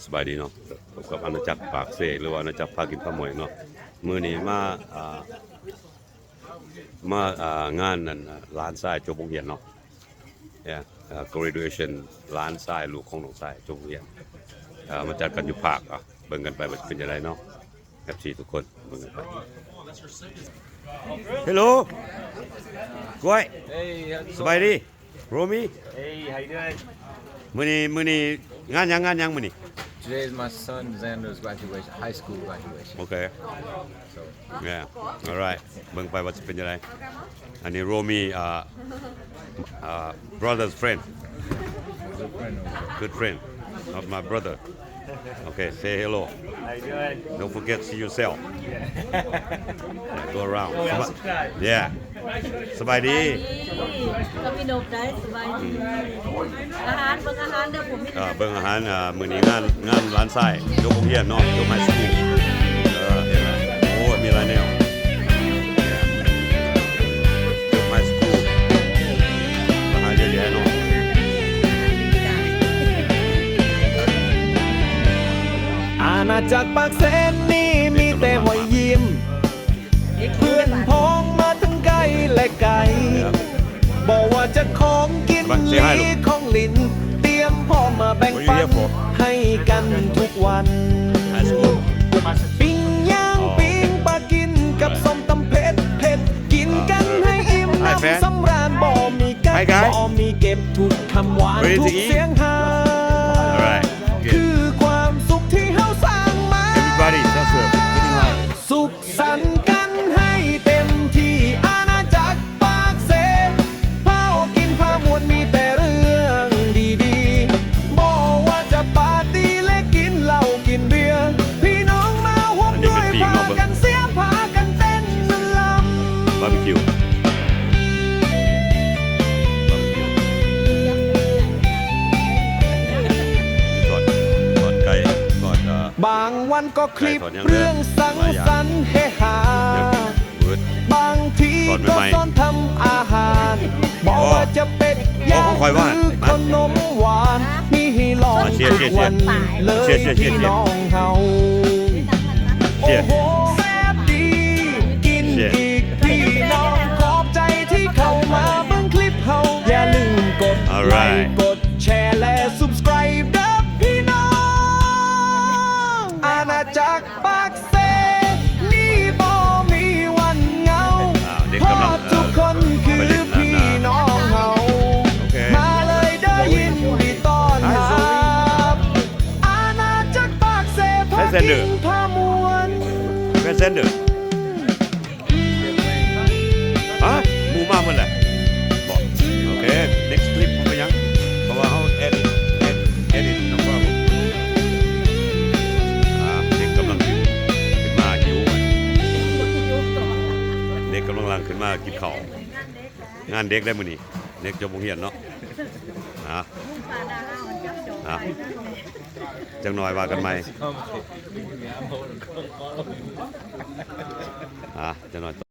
สบายดีเนาะพบกับอาณาจักรปากเสหรือว่าอาณาจักรพากินข้าวหมวยเนาะมื้อนี้งานนั่นร้านทรายจบโรงเรียนเนาะเนี่ยgraduation ร้านทรายลูกของน้องทรายจบโรงเรียนมาจัดกันอยู่ภาคเบิ่งกันไปว่าเป็นจังไดเนาะแฮปปี้ทุกคนเบิ่งกันไปฮัลโหลก้อย Hey, how's it สบายดีโรมี่ Hey, how you doing? มื้อนี้งานยังมื้อนี้ Today is my son Xander's graduation, high school graduation. โอเค So, Yeah, alright เบิ่งไปว่าจะเป็นยังไงอันนี้โรมีbrother's friend good friend over good friend of my brother okay say hello there. How you doing? don't forget see yourself go around subscribe. yeah สบายดี ก็มีนกได้สบายดีอาหารเบิ่งอาหารเด้อผมมี เบิ่งอาหารมื้อนี้งานร้านไส้ยกโรงเรียนเนาะยกไฮสคูลเห็นไหมโอ้มีหลายแนวยกไฮสคูลอาหารเยอะแยะเนาะ อาณาจักรปากเซนนี่มีแต่หอยยิ้มเพื่อนพ้องมาทั้งไกลและไกลบอกว่าจะของกินลีของลิ้นเตรียมพร้อมมาแบ่งปันให้กันทุกวัน High school ปิ้งย่างปิ้งปลากินกับส้มตำเผ็ดกินกันให้อิ่มน้ำสำราญบ่มีกัดบ่มีเก็บทุกคำหวานทุกเสียงฮา alright คือความสุขที่เฮาสร้างมา everybody just getting high สุขสันต์กันให้เต็มที่อาณาจักรปากเซพากินพามวลมีแต่เรื่องดีๆบอกว่าจะปาร์ตี้และกินเหล้ากินเบียร์พี่น้องมาห่วมด้วยพากันเสียพากันเต้นมันลำ barbecue กอดไก่กอดบางวันก็คลิป ไก่ทอดยัง เรื่องสังสรรค์เฮฮา เบิร์ด บางที ทอด ก็ ใหม่ๆ ซ่อนทำอาหารบอกว่าจะเป็ดย่าง คอยว่า หรือขนมหวานมีให้ลอง เชียร์ ทุกวันเลย เชียร์ พี่น้องเฮา เชียร์ โอ้โหแซ่บดีกิน เชียร์ อีกพี่น้องขอบใจที่เข้ามาเบิ่งคลิปเฮาอย่าลืมกดไล Alright ค์กดแชร์และ subscribe เด้อพี่น้องอาณาจักรปากเซนี่บ่มีวันเหงา เด็ก เพ กำลั ราะ ง ทุกคนคือ ไปเล่น พี่น้องเฮา โอเค มาเลยเด้อยินดีต้อนรับอาณาจักรปากเซพากินพามวล แฟนเซนเดอร์หมูมาเมื่อไหร่บอกโอเค next clip ผมไปยังเพราะว่าเขา edit น้องว่าผมเด็กกำลังขึ้นมาหิวเด็กกำลังขึ้นมากินข้าวงานเด็กได้มื้อนี้เด็กจบโรงเรียนเนาะจังหน่อยว่ากันใหม่ come. I'm holding. จังหน่อย